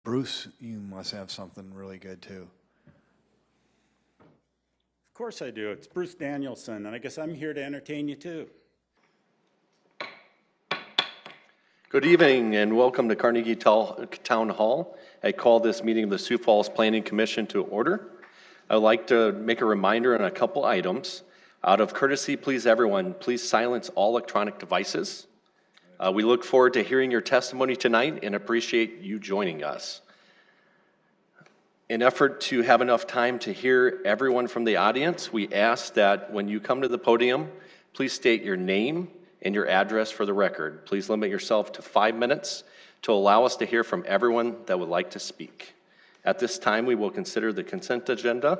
Bruce, you must have something really good too. Of course I do. It's Bruce Danielson, and I guess I'm here to entertain you too. Good evening and welcome to Carnegie Town Hall. I call this meeting of the Sioux Falls Planning Commission to order. I'd like to make a reminder on a couple items. Out of courtesy, please everyone, please silence all electronic devices. We look forward to hearing your testimony tonight and appreciate you joining us. In effort to have enough time to hear everyone from the audience, we ask that when you come to the podium, please state your name and your address for the record. Please limit yourself to 5 minutes to allow us to hear from everyone that would like to speak. At this time, we will consider the consent agenda.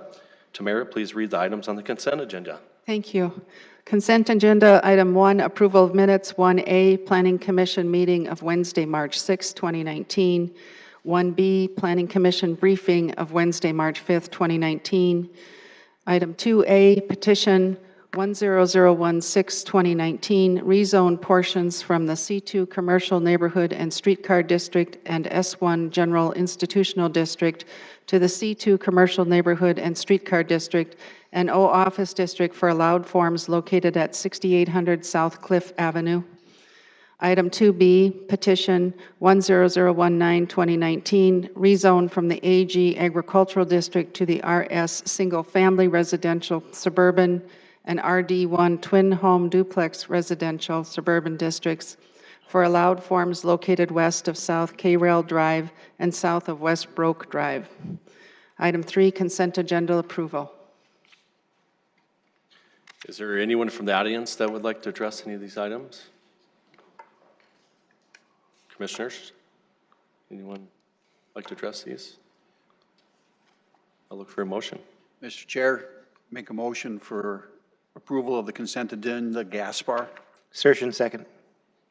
Tamara, please read the items on the consent agenda. Thank you. Consent agenda item 1, approval of minutes. 1A, Planning Commission meeting of Wednesday, March 6, 2019. 1B, Planning Commission briefing of Wednesday, March 5th, 2019. Item 2A, petition 10016-2019, rezone portions from the C2 Commercial Neighborhood and Streetcar District and S1 General Institutional District to the C2 Commercial Neighborhood and Streetcar District and O Office District for allowed forms located at 6800 South Cliff Avenue. Item 2B, petition 10019-2019, rezone from the AG Agricultural District to the RS Single Family Residential Suburban and RD1 Twin Home Duplex Residential Suburban Districts for allowed forms located west of South K-Rail Drive and south of West Broke Drive. Item 3, consent agenda approval. Is there anyone from the audience that would like to address any of these items? Commissioners, anyone like to address these? I'll look for a motion. Mr. Chair, make a motion for approval of the consent agenda, Gaspar. Sershin, second.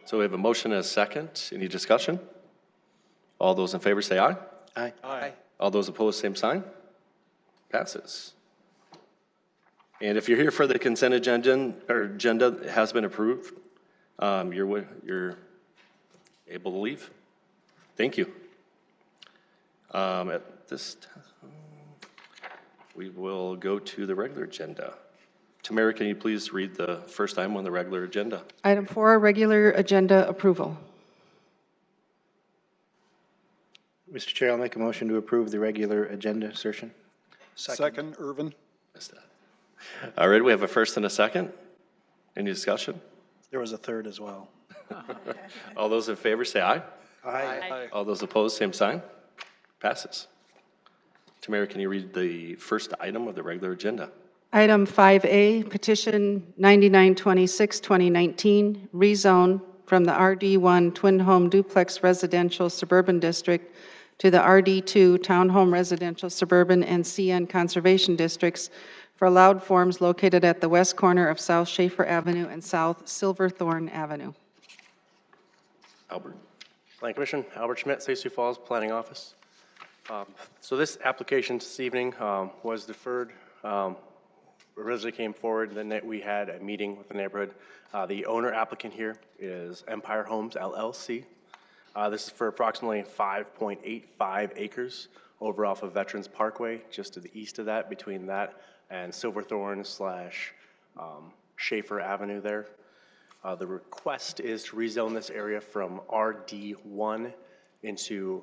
So we have a motion and a second. Any discussion? All those in favor say aye. Aye. Aye. All those opposed, same sign. Passes. And if you're here for the consent agenda, has been approved, you're able to leave. Thank you. At this time, we will go to the regular agenda. Tamara, can you please read the first item on the regular agenda? Item 4, regular agenda approval. Mr. Chair, I'll make a motion to approve the regular agenda. Sershin. Second, Irvin. All right, we have a first and a second. Any discussion? There was a third as well. All those in favor say aye. Aye. All those opposed, same sign. Passes. Tamara, can you read the first item of the regular agenda? Item 5A, petition 9926-2019, rezone from the RD1 Twin Home Duplex Residential Suburban District to the RD2 Townhome Residential Suburban and CN Conservation Districts for allowed forms located at the west corner of South Schaefer Avenue and South Silverthorne Avenue. Albert. Planning Commission, Albert Schmidt, Sioux Falls Planning Office. So this application this evening was deferred. Originally came forward, then we had a meeting with the neighborhood. The owner applicant here is Empire Homes LLC. This is for approximately 5.85 acres over off of Veterans Parkway, just to the east of that, between that and Silverthorne / Schaefer Avenue there. The request is to rezone this area from RD1 into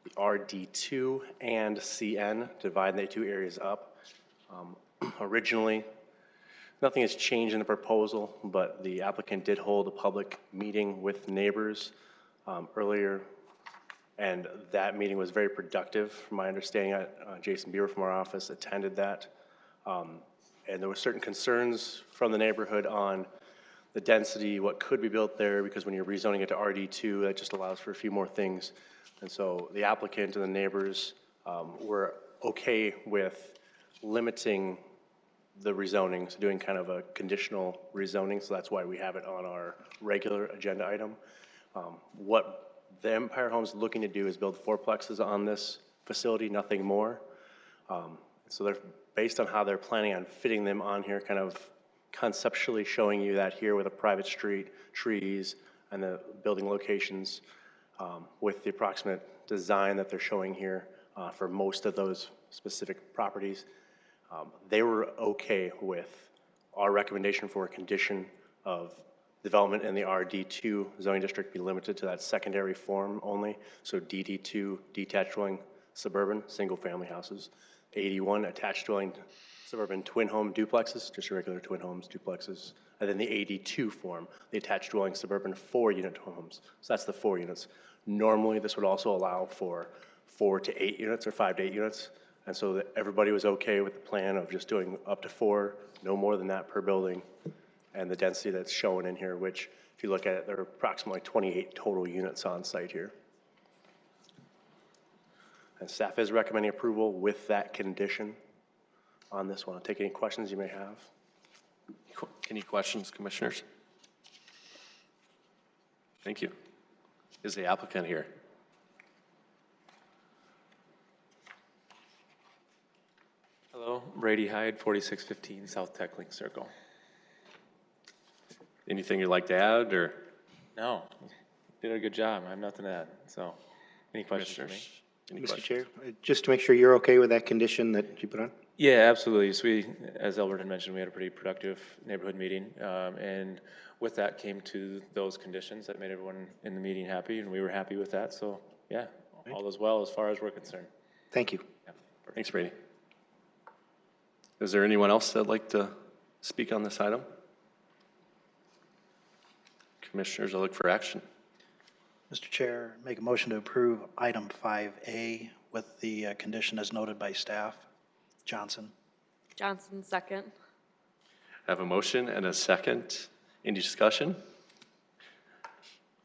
the RD2 and CN, divide the two areas up. Originally, nothing has changed in the proposal, but the applicant did hold a public meeting with neighbors earlier, and that meeting was very productive. From my understanding, Jason Beaver from our office attended that, and there were certain concerns from the neighborhood on the density, what could be built there, because when you're rezoning it to RD2, that just allows for a few more things. And so the applicant and the neighbors were okay with limiting the rezoning, so doing kind of a conditional rezoning, so that's why we have it on our regular agenda item. What the Empire Homes is looking to do is build fourplexes on this facility, nothing more. So they're based on how they're planning on fitting them on here, kind of conceptually showing you that here with a private street, trees, and the building locations with the approximate design that they're showing here for most of those specific properties. They were okay with our recommendation for a condition of development in the RD2 zoning district be limited to that secondary form only. So DD2, detached dwelling, suburban, single-family houses. 81, attached dwelling, suburban twin home duplexes, just regular twin homes, duplexes. And then the 82 form, the attached dwelling, suburban 4-unit homes. So that's the 4 units. Normally, this would also allow for 4 to 8 units or 5 to 8 units. And so that everybody was okay with the plan of just doing up to 4, no more than that per building. And the density that's shown in here, which if you look at it, there are approximately 28 total units on site here. And staff is recommending approval with that condition on this one. I'll take any questions you may have. Any questions, commissioners? Thank you. Is the applicant here? Hello, Brady Hyde, 4615 South Tech Link Circle. Anything you'd like to add, or? No, did a good job. I have nothing to add. So, any questions for me? Any Mr. questions? Chair, just to make sure you're okay with that condition that you put on? Yeah, absolutely. So we, as Albert had mentioned, we had a pretty productive neighborhood meeting. And with that came to those conditions that made everyone in the meeting happy, and we were happy with that. So yeah, all is well as far as we're concerned. Thank you. Yeah. Thanks, Brady. Is there anyone else that'd like to speak on this item? Commissioners, I look for action. Mr. Chair, make a motion to approve item 5A with the condition as noted by staff. Johnson. Johnson, second. I have a motion and a second. Any discussion?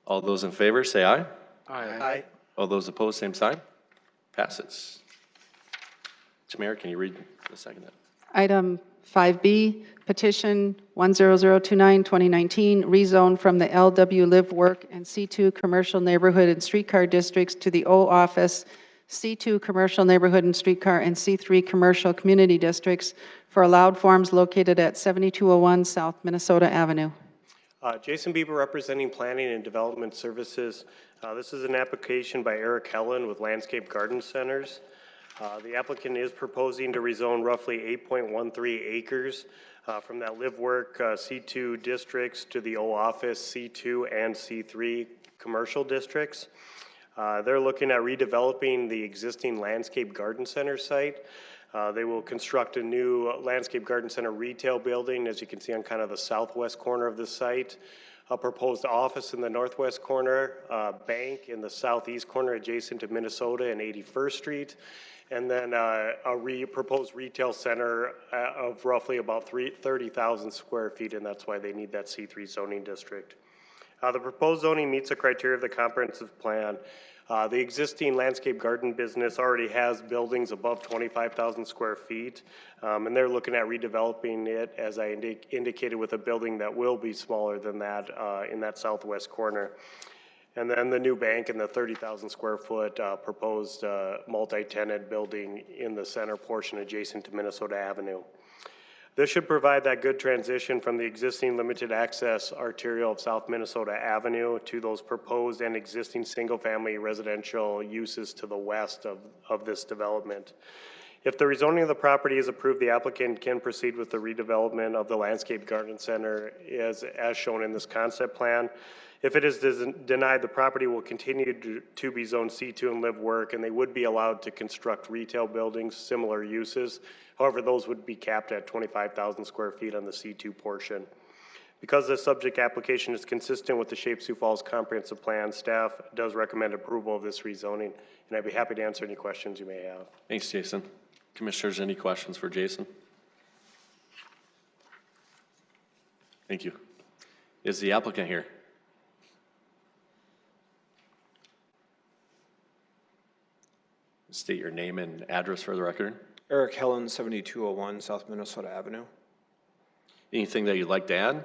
All those in favor, say aye. Aye. All those opposed, same sign. Passes. Tamara, can you read the second? Item 5B, petition 10029-2019, rezone from the LW Live Work and C2 Commercial Neighborhood and Streetcar Districts to the O Office, C2 Commercial Neighborhood and Streetcar, and C3 Commercial Community Districts for allowed forms located at 7201 South Minnesota Avenue. Jason Bieber representing Planning and Development Services. This is an application by Eric Helen with Landscape Garden Centers. The applicant is proposing to rezone roughly 8.13 acres from that live work C2 districts to the O Office C2 and C3 commercial districts. They're looking at redeveloping the existing Landscape Garden Center site. They will construct a new Landscape Garden Center retail building, as you can see on kind of the southwest corner of the site. A proposed office in the northwest corner, bank in the southeast corner adjacent to Minnesota and 81st Street. And then a proposed retail center of roughly about 30,000 square feet, and that's why they need that C3 zoning district. The proposed zoning meets the criteria of the comprehensive plan. The existing landscape garden business already has buildings above 25,000 square feet, and they're looking at redeveloping it, as I indicated, with a building that will be smaller than that in that southwest corner. And then the new bank and the 30,000 square foot proposed multi-tenant building in the center portion adjacent to Minnesota Avenue. This should provide that good transition from the existing limited access arterial of South Minnesota Avenue to those proposed and existing single-family residential uses to the west of this development. If the rezoning of the property is approved, the applicant can proceed with the redevelopment of the Landscape Garden Center as shown in this concept plan. If it is denied, the property will continue to be zoned C2 and live work, and they would be allowed to construct retail buildings, similar uses. However, those would be capped at 25,000 square feet on the C2 portion. Because the subject application is consistent with the Sioux Falls Comprehensive Plan, staff does recommend approval of this rezoning, and I'd be happy to answer any questions you may have. Thanks, Jason. Commissioners, any questions for Jason? Thank you. Is the applicant here? State your name and address for the record. Eric Helen, 7201 South Minnesota Avenue. Anything that you'd like to add?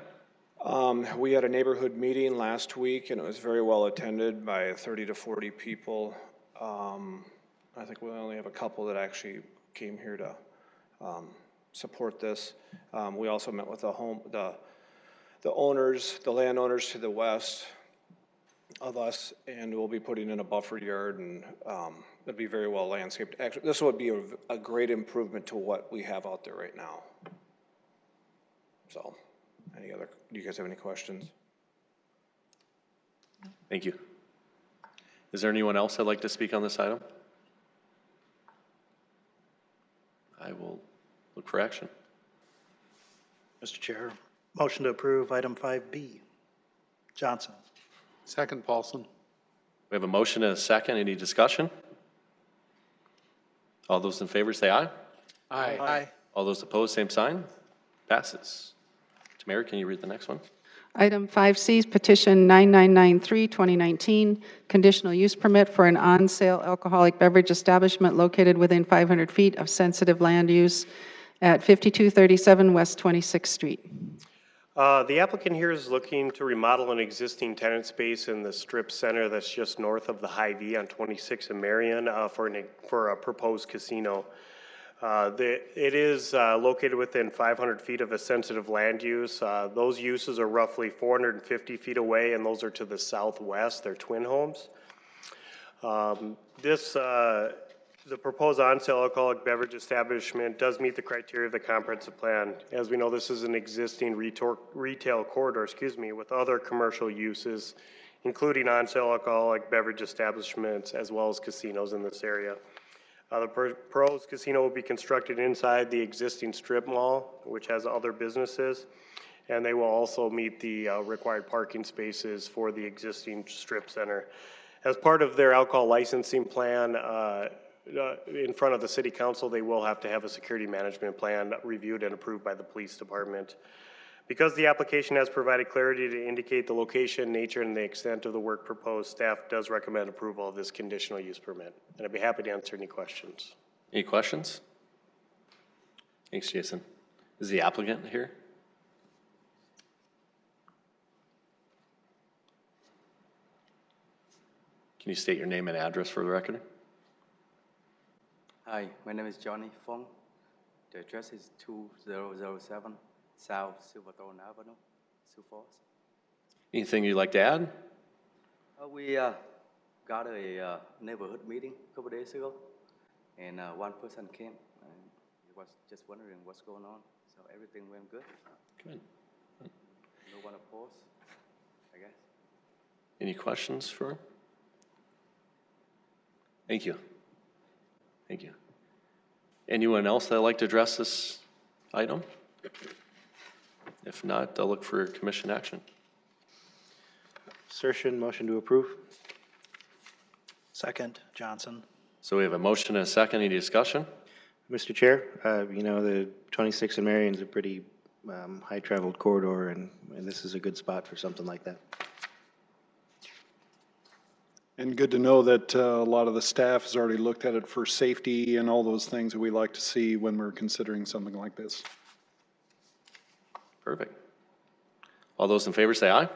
We had a neighborhood meeting last week, and it was very well attended by 30 to 40 people. I think we only have a couple that actually came here to support this. We also met with the owners, the landowners to the west, of us, and we'll be putting in a buffer yard, and it'll be very well landscaped. Actually, this would be a great improvement to what we have out there right now. So, do you guys have any questions? Thank you. Is there anyone else that'd like to speak on this item? I will look for action. Mr. Chair, motion to approve item 5B. Johnson. Second, Paulson. We have a motion and a second. Any discussion? All those in favor say aye. Aye. All those opposed, same sign. Passes. Tamara, can you read the next one? Item 5C is petition 9993, 2019, conditional use permit for an on-sale alcoholic beverage establishment located within 500 feet of sensitive land use at 5237 West 26th Street. The applicant here is looking to remodel an existing tenant space in the strip center that's just north of the Hy-Vee on 26 and Marion for a proposed casino. It is located within 500 feet of a sensitive land use. Those uses are roughly 450 feet away, and those are to the southwest. They're twin homes. The proposed on-sale alcoholic beverage establishment does meet the criteria of the comprehensive plan. As we know, this is an existing retail corridor, with other commercial uses, including on-sale alcoholic beverage establishments as well as casinos in this area. The proposed casino will be constructed inside the existing strip mall, which has other businesses, and they will also meet the required parking spaces for the existing strip center. As part of their alcohol licensing plan, in front of the city council, they will have to have a security management plan reviewed and approved by the police department. Because the application has provided clarity to indicate the location, nature, and the extent of the work proposed, staff does recommend approval of this conditional use permit. And I'd be happy to answer any questions. Any questions? Thanks, Jason. Is the applicant here? Can you state your name and address for the record? Hi, my name is Johnny Fong. The address is 2007 South Silverthorne Avenue, Sioux Falls. Anything you'd like to add? We got a neighborhood meeting a couple days ago, and one person came and he was just wondering what's going on. So everything went good. Good. No one opposed, I guess. Any questions for him? Thank you. Thank you. Anyone else that'd like to address this item? If not, I'll look for commission action. Assertion, motion to approve. Second, Johnson. So we have a motion and a second. Any discussion? Mr. Chair, you know, the 26 and Marion is a pretty high-traveled corridor, and this is a good spot for something like that. And good to know that a lot of the staff has already looked at it for safety and all those things that we like to see when we're considering something like this. Perfect. All those in favor say aye.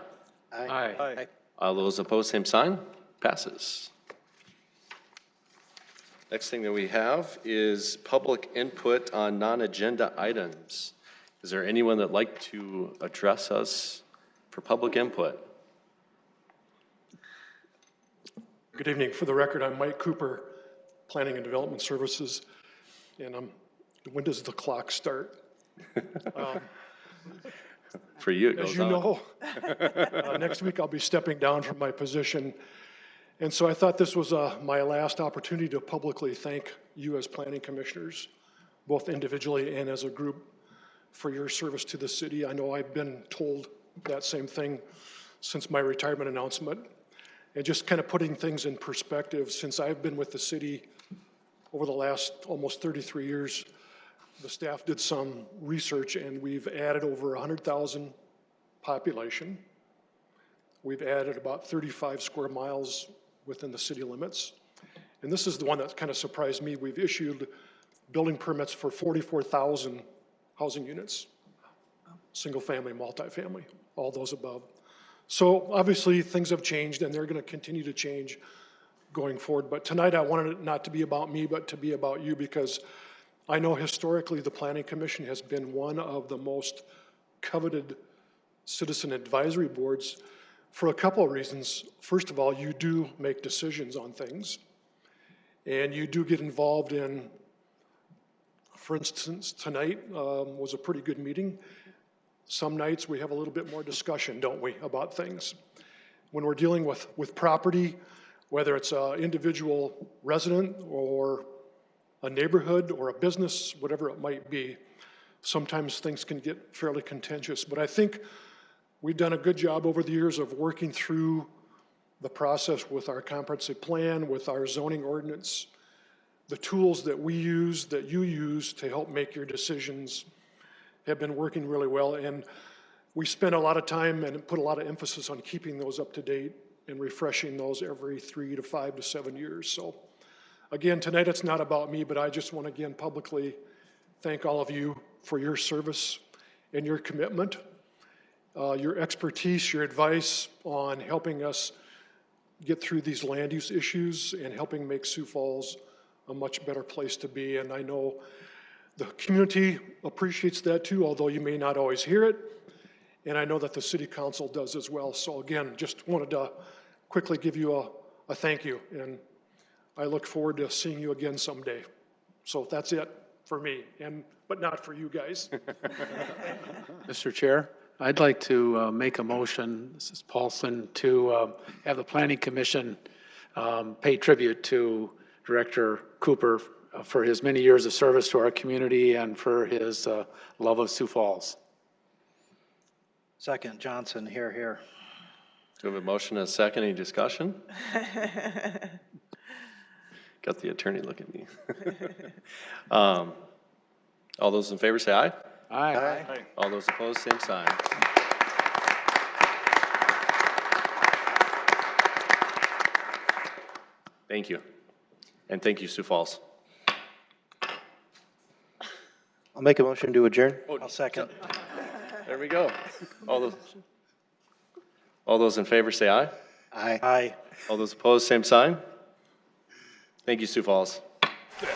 Aye. Aye. All those opposed, same sign. Passes. Next thing that we have is public input on non-agenda items. Is there anyone that'd like to address us for public input? Good evening. For the record, I'm Mike Cooper, Planning and Development Services, and when does the clock start? For you, it goes as you on. know, next week I'll be stepping down from my position, and so I thought this was my last opportunity to publicly thank you as planning commissioners, both individually and as a group, for your service to the city. I know I've been told that same thing since my retirement announcement. And just kind of putting things in perspective, since I've been with the city over the last almost 33 years, the staff did some research and we've added over 100,000 population. We've added about 35 square miles within the city limits. And this is the one that kind of surprised me. We've issued building permits for 44,000 housing units, single family, multifamily, all those above. So obviously things have changed and they're going to continue to change going forward. But tonight I wanted it not to be about me, but to be about you, because I know historically the Planning Commission has been one of the most coveted citizen advisory boards for a couple of reasons. First of all, you do make decisions on things, and you do get involved in, for instance, tonight was a pretty good meeting. Some nights we have a little bit more discussion, don't we, about things. When we're dealing with property, whether it's an individual resident or a neighborhood or a business, whatever it might be, sometimes things can get fairly contentious. But I think we've done a good job over the years of working through the process with our comprehensive plan, with our zoning ordinance, the tools that we use, that you use to help make your decisions have been working really well. And we spend a lot of time and put a lot of emphasis on keeping those up to date and refreshing those every 3 to 5 to 7 years. So again, tonight it's not about me, but I just want to again publicly thank all of you for your service and your commitment, your expertise, your advice on helping us get through these land use issues and helping make Sioux Falls a much better place to be. And I know the community appreciates that too, although you may not always hear it. And I know that the city council does as well. So again, just wanted to quickly give you a thank you. And I look forward to seeing you again someday. So that's it for me, but not for you guys. Mr. Chair, I'd like to make a motion, this is Paulson, to have the Planning Commission pay tribute to Director Cooper for his many years of service to our community and for his love of Sioux Falls. Second, Johnson, here, here. Do we have a motion and a second? Any discussion? Got the attorney look at me. All those in favor say aye. Aye. Aye. All those opposed, same sign. Thank you. And thank you, Sioux Falls. I'll make a motion to adjourn. I'll second. There we go. All those in favor say aye. Aye. Aye. All those opposed, same sign. Thank you, Sioux Falls. Yeah.